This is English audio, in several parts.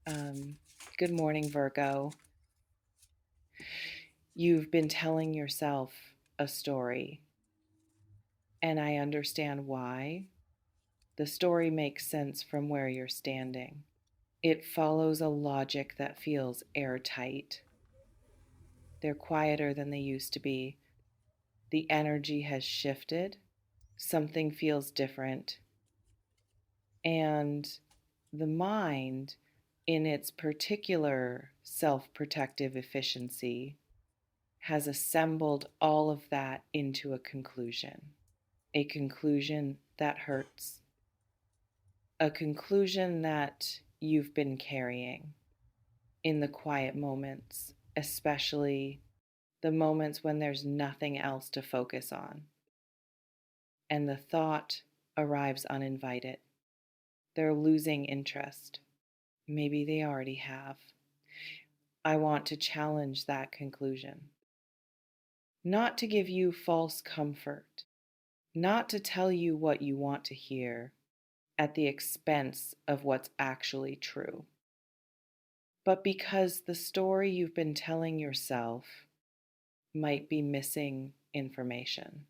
Um, Good morning, Virgo. You've been telling yourself a story, and I understand why. The story makes sense from where you're standing. It follows a logic that feels airtight. They're quieter than they used to be. The energy has shifted, something feels different, and the mind, in its particular self protective efficiency, has assembled all of that into a conclusion that hurts, a conclusion that you've been carrying in the quiet moments, especially the moments when there's nothing else to focus on, and the thought arrives uninvited. They're losing interest. Maybe they already have. I want to challenge that conclusion. Not to give you false comfort, not to tell you what you want to hear at the expense of what's actually true, but because the story you've been telling yourself might be missing information,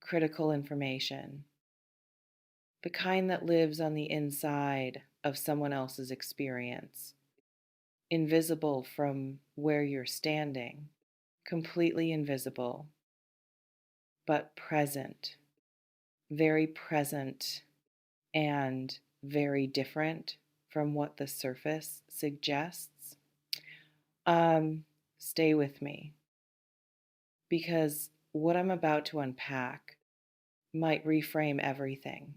critical information, the kind that lives on the inside of someone else's experience, invisible from where you're standing, completely invisible, but present, very present and very different from what the surface suggests. Um, Stay with me because what I'm about to unpack might reframe everything.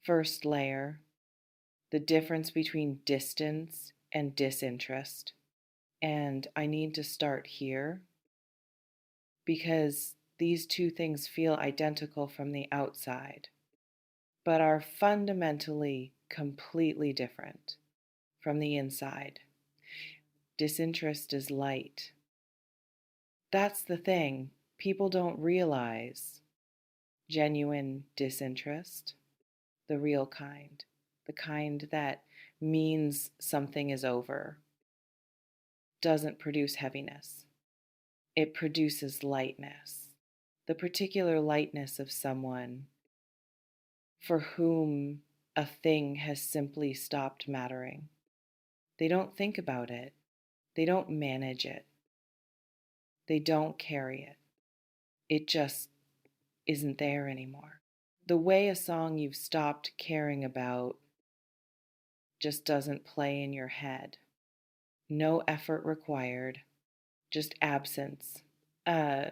First layer, the difference between distance and disinterest. And I need to start here because these two things feel identical from the outside, but are fundamentally completely different from the inside. Disinterest is light. That's the thing. People don't realize genuine disinterest, the real kind, the kind that means something is over, doesn't produce heaviness. It produces lightness, the particular lightness of someone for whom a thing has simply stopped mattering. They don't think about it, they don't manage it, they don't carry it. It just isn't there anymore. The way a song you've stopped caring about just doesn't play in your head. No effort required, just absence. Uh,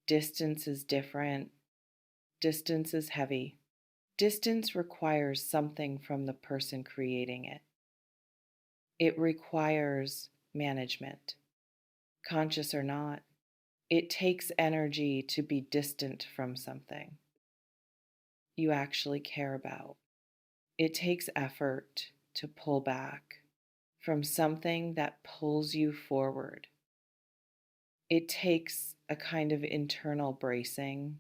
Distance is different. Distance is heavy. Distance requires something from the person creating it. It requires management, conscious or not. It takes energy to be distant from something you actually care about. It takes effort to pull back from something that pulls you forward. It takes a kind of internal bracing,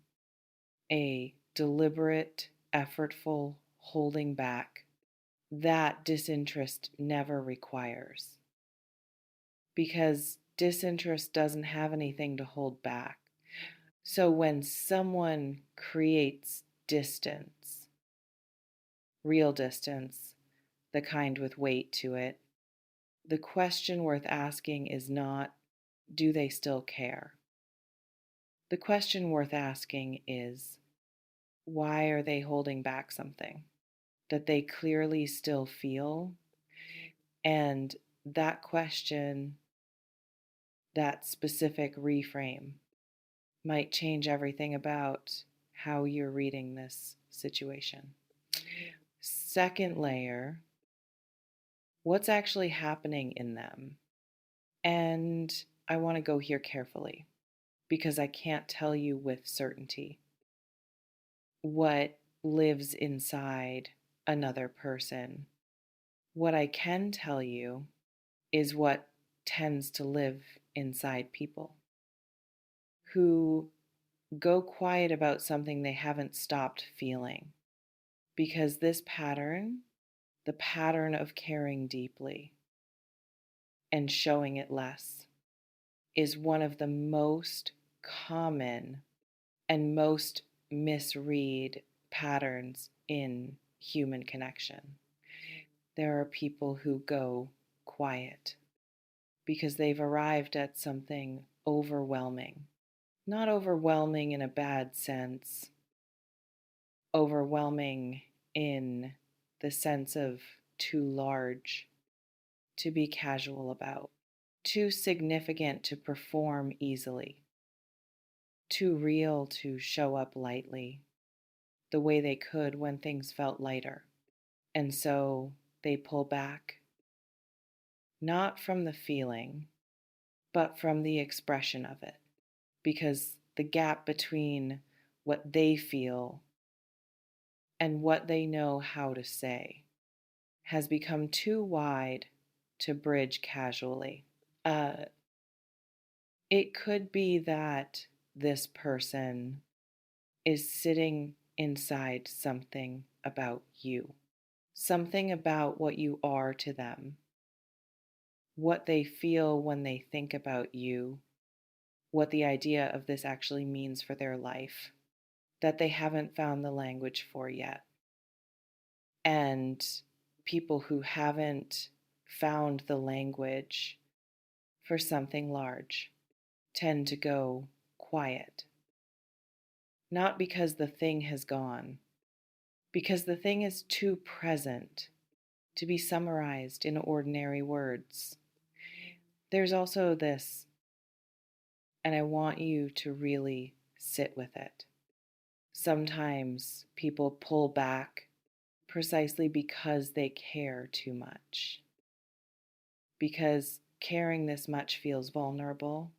a deliberate, effortful holding back that disinterest never requires. Because disinterest doesn't have anything to hold back. So when someone creates distance, real distance, the kind with weight to it, the question worth asking is not, do they still care? The question worth asking is, why are they holding back something that they clearly still feel? And that question, that specific reframe, might change everything about how you're reading this situation. Second layer, what's actually happening in them? And I want to go here carefully because I can't tell you with certainty what lives inside another person. What I can tell you is what tends to live inside people who go quiet about something they haven't stopped feeling. Because this pattern the pattern of caring deeply and showing it less is one of the most common and most misread patterns in human connection. There are people who go quiet because they've arrived at something overwhelming. Not overwhelming in a bad sense, overwhelming in the sense of too large to be casual about, too significant to perform easily, too real to show up lightly the way they could when things felt lighter. And so they pull back, not from the feeling, but from the expression of it, because the gap between what they feel and what they know how to say has become too wide to bridge casually. Uh, it could be that this person is sitting inside something about you, something about what you are to them, what they feel when they think about you, what the idea of this actually means for their life, that they haven't found the language for yet. And people who haven't found the language for something large tend to go quiet. Not because the thing has gone, because the thing is too present to be summarized in ordinary words. There's also this, and I want you to really sit with it. Sometimes people pull back precisely because they care too much. Because caring this much feels vulnerable.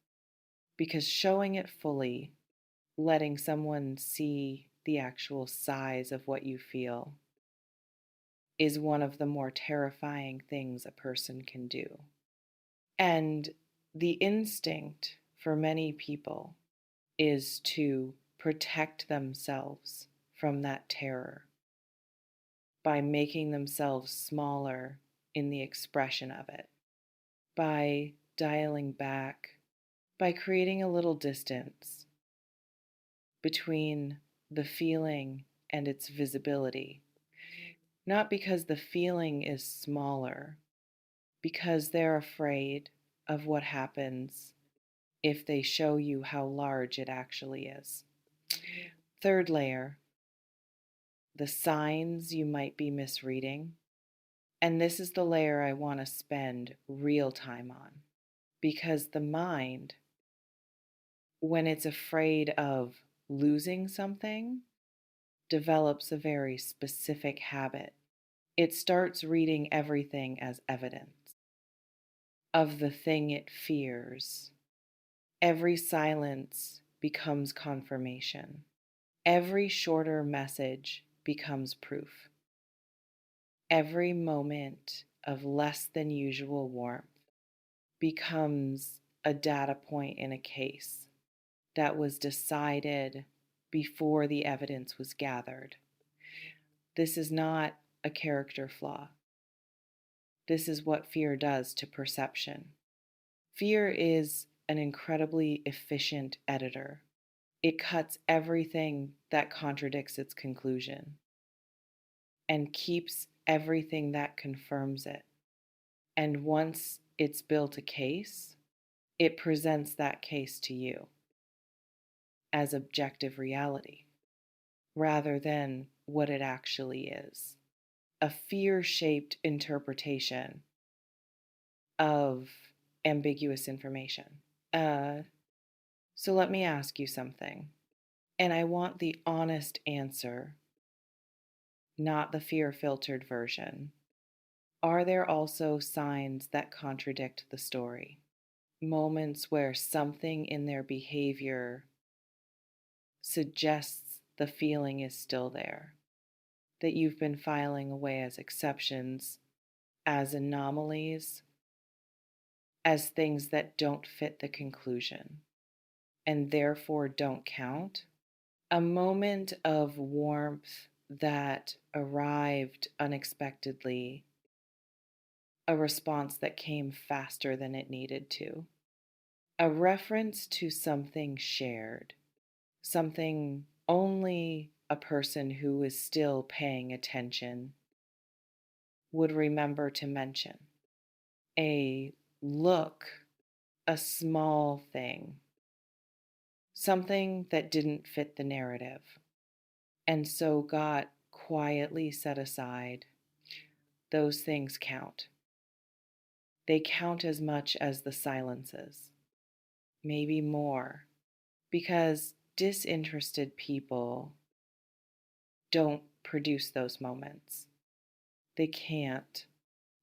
Because showing it fully, letting someone see the actual size of what you feel, is one of the more terrifying things a person can do. And the instinct for many people is to protect themselves from that terror by making themselves smaller in the expression of it, by dialing back, by creating a little distance between the feeling and its visibility. Not because the feeling is smaller, because they're afraid of what happens if they show you how large it actually is. Third layer, the signs you might be misreading. And this is the layer I want to spend real time on, because the mind, when it's afraid of losing something, develops a very specific habit. It starts reading everything as evidence of the thing it fears. Every silence becomes confirmation. Every shorter message becomes proof. Every moment of less than usual warmth becomes a data point in a case that was decided before the evidence was gathered. This is not a character flaw. This is what fear does to perception. Fear is an incredibly efficient editor. It cuts everything that contradicts its conclusion and keeps everything that confirms it. And once it's built a case, it presents that case to you as objective reality rather than what it actually is. A fear-shaped interpretation of ambiguous information. So let me ask you something. And I want the honest answer, not the fear-filtered version. Are there also signs that contradict the story? Moments where something in their behavior suggests the feeling is still there, that you've been filing away as exceptions, as anomalies, as things that don't fit the conclusion, and therefore don't count. A moment of warmth that arrived unexpectedly, a response that came faster than it needed to, a reference to something shared, something only a person who is still paying attention would remember to mention. A look, a small thing, something that didn't fit the narrative, and so got quietly set aside. Those things count. They count as much as the silences, maybe more, because disinterested people don't produce those moments. They can't.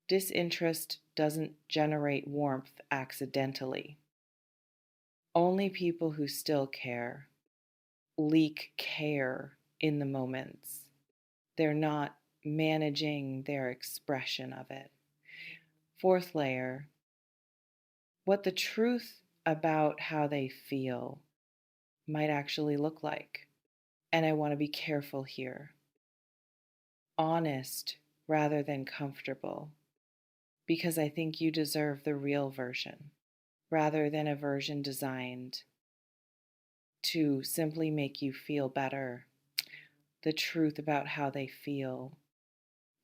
Disinterest doesn't generate warmth accidentally. Only people who still care leak care in the moments. They're not managing their expression of it. Fourth layer, what the truth about how they feel might actually look like. And I want to be careful here. Honest rather than comfortable, because I think you deserve the real version rather than a version designed to simply make you feel better. The truth about how they feel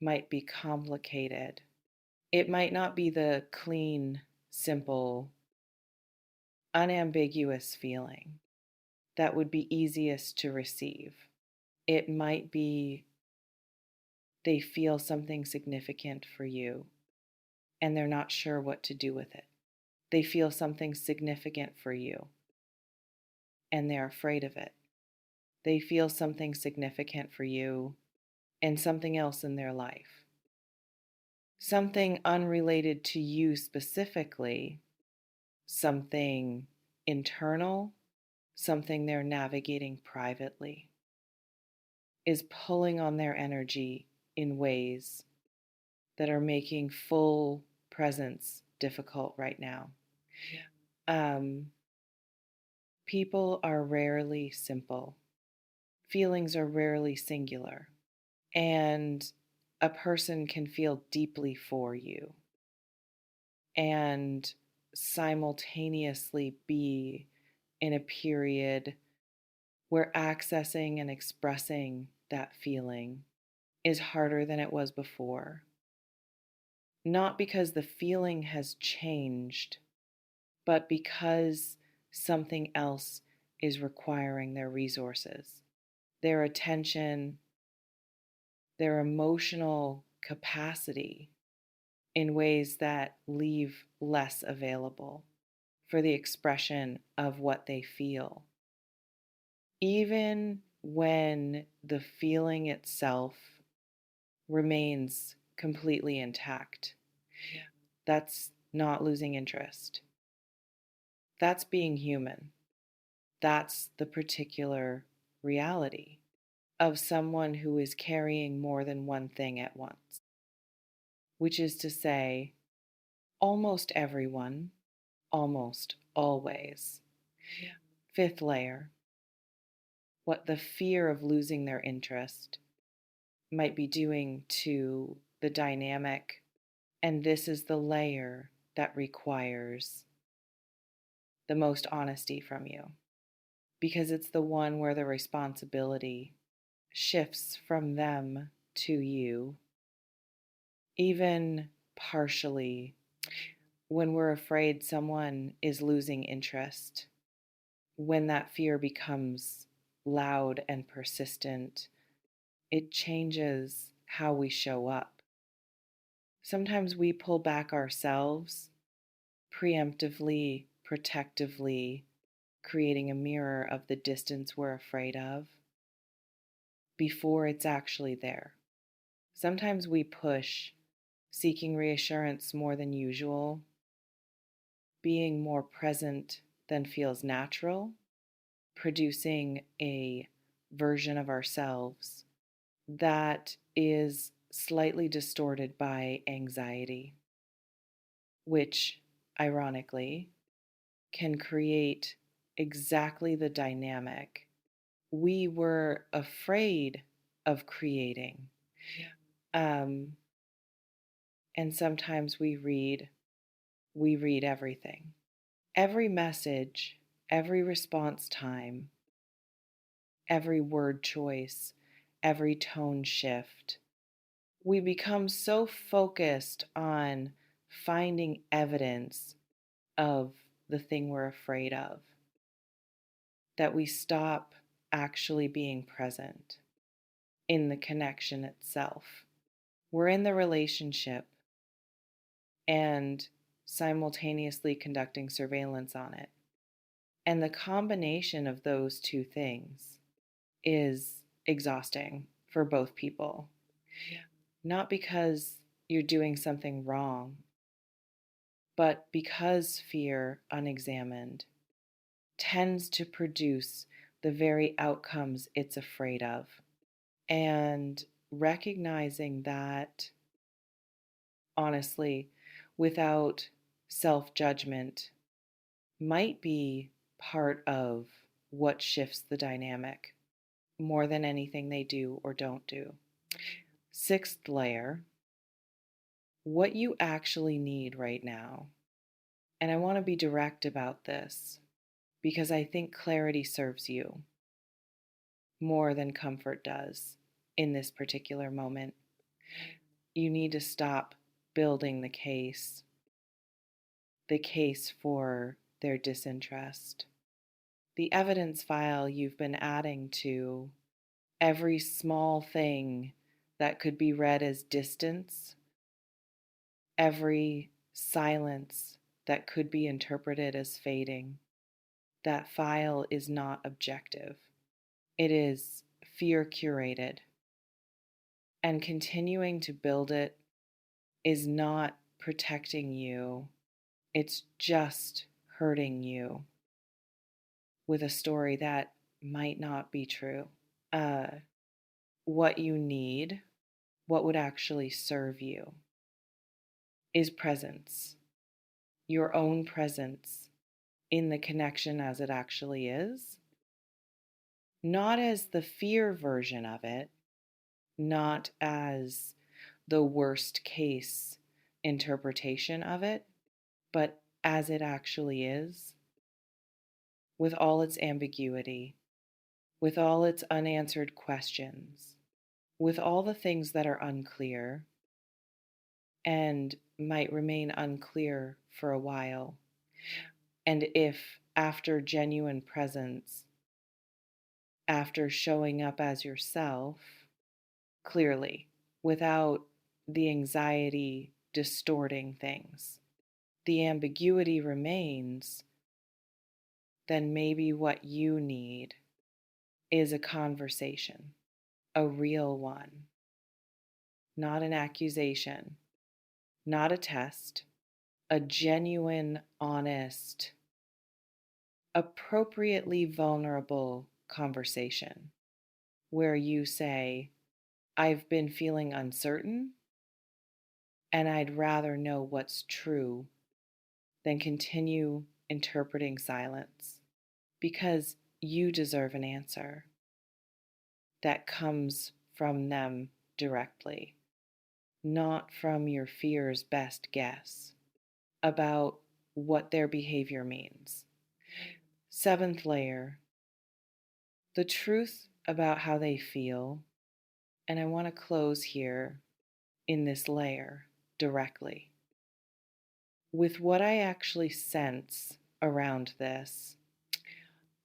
might be complicated. It might not be the clean, simple, unambiguous feeling that would be easiest to receive. It might be they feel something significant for you and they're not sure what to do with it. They feel something significant for you and they're afraid of it. They feel something significant for you and something else in their life. Something unrelated to you specifically, something internal, something they're navigating privately, is pulling on their energy in ways that are making full presence difficult right now. People are rarely simple. Feelings are rarely singular. And a person can feel deeply for you and simultaneously be in a period where accessing and expressing that feeling is harder than it was before. Not because the feeling has changed, but because something else is requiring their resources, their attention, their emotional capacity in ways that leave less available for the expression of what they feel. Even when the feeling itself remains completely intact, that's not losing interest. That's being human. That's the particular reality of someone who is carrying more than one thing at once, which is to say, almost everyone, almost always. Fifth layer, what the fear of losing their interest might be doing to the dynamic. And this is the layer that requires the most honesty from you, because it's the one where the responsibility shifts from them to you, even partially. When we're afraid someone is losing interest, when that fear becomes loud and persistent, it changes how we show up. Sometimes we pull back ourselves, preemptively, protectively, creating a mirror of the distance we're afraid of before it's actually there. Sometimes we push, seeking reassurance more than usual, being more present than feels natural, producing a version of ourselves that is slightly distorted by anxiety, which, ironically, can create exactly the dynamic we were afraid of creating. Um, and sometimes we read everything. Every message, every response time, every word choice, every tone shift. We become so focused on finding evidence of the thing we're afraid of that we stop actually being present in the connection itself. We're in the relationship and simultaneously conducting surveillance on it. And the combination of those two things is exhausting for both people. Not because you're doing something wrong, but because fear, unexamined, tends to produce the very outcomes it's afraid of. And recognizing that, honestly, without self judgment, might be part of what shifts the dynamic more than anything they do or don't do. Sixth layer, what you actually need right now. And I want to be direct about this because I think clarity serves you more than comfort does in this particular moment. You need to stop building the case for their disinterest. The evidence file you've been adding to every small thing that could be read as distance, every silence that could be interpreted as fading, that file is not objective. It is fear curated. And continuing to build it is not protecting you, it's just hurting you with a story that might not be true. Uh, what you need, what would actually serve you, is presence, your own presence in the connection as it actually is, not as the fear version of it, not as the worst case interpretation of it, but as it actually is, with all its ambiguity, with all its unanswered questions, with all the things that are unclear and might remain unclear for a while. And if after genuine presence, after showing up as yourself clearly, without the anxiety distorting things, the ambiguity remains, then maybe what you need is a conversation, a real one, not an accusation, not a test, a genuine, honest, appropriately vulnerable conversation where you say, I've been feeling uncertain and I'd rather know what's true than continue interpreting silence because you deserve an answer that comes from them directly, not from your fear's best guess about what their behavior means. Seventh layer, the truth about how they feel. And I want to close here in this layer directly with what I actually sense around this.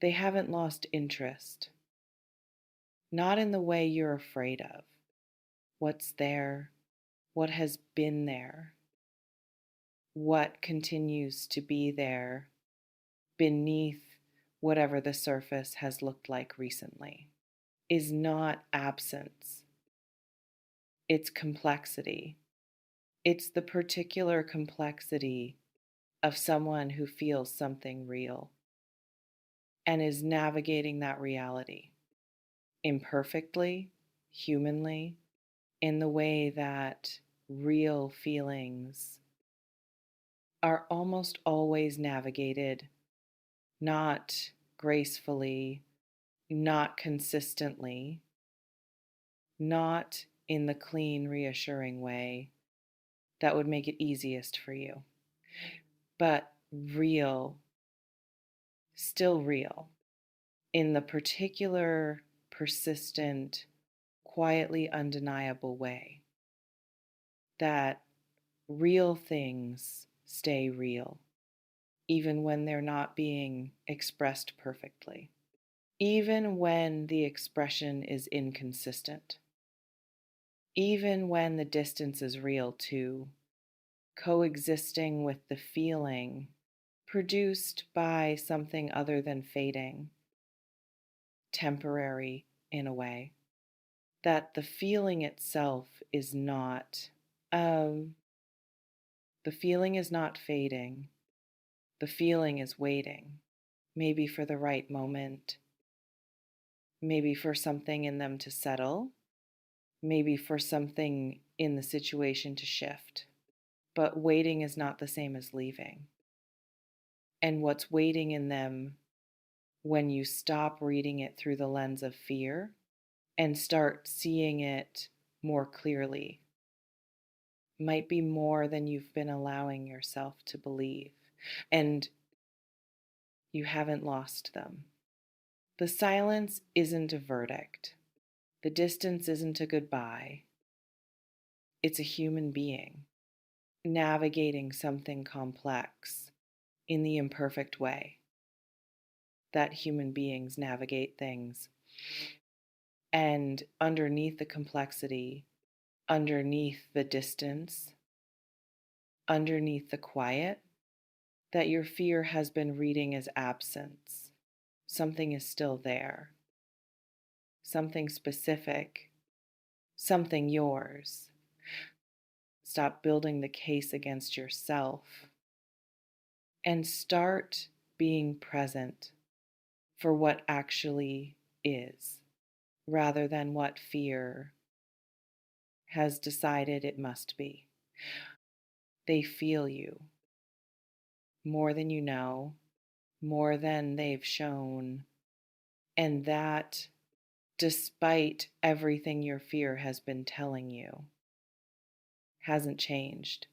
They haven't lost interest, not in the way you're afraid of. What's there, what has been there, what continues to be there beneath whatever the surface has looked like recently, is not absence, it's complexity. It's the particular complexity of someone who feels something real and is navigating that reality imperfectly, humanly, in the way that real feelings are almost always navigated not gracefully, not consistently, not in the clean, reassuring way that would make it easiest for you, but real, still real, in the particular, persistent, quietly undeniable way that real things stay real, even when they're not being expressed perfectly, even when the expression is inconsistent, even when the distance is real too, coexisting with the feeling produced by something other than fading, temporary in a way, that the feeling itself is not, um, the feeling is not fading, the feeling is waiting, maybe for the right moment, maybe for something in them to settle, maybe for something in the situation to shift. But waiting is not the same as leaving. And what's waiting in them when you stop reading it through the lens of fear and start seeing it more clearly might be more than you've been allowing yourself to believe. And you haven't lost them. The silence isn't a verdict. The distance isn't a goodbye. It's a human being navigating something complex in the imperfect way that human beings navigate things. And underneath the complexity, underneath the distance, underneath the quiet, that your fear has been reading as absence. Something is still there, something specific, something yours. Stop building the case against yourself and start being present for what actually is, rather than what fear has decided it must be. They feel you more than you know, more than they've shown, and that despite everything your fear has been telling you, hasn't changed.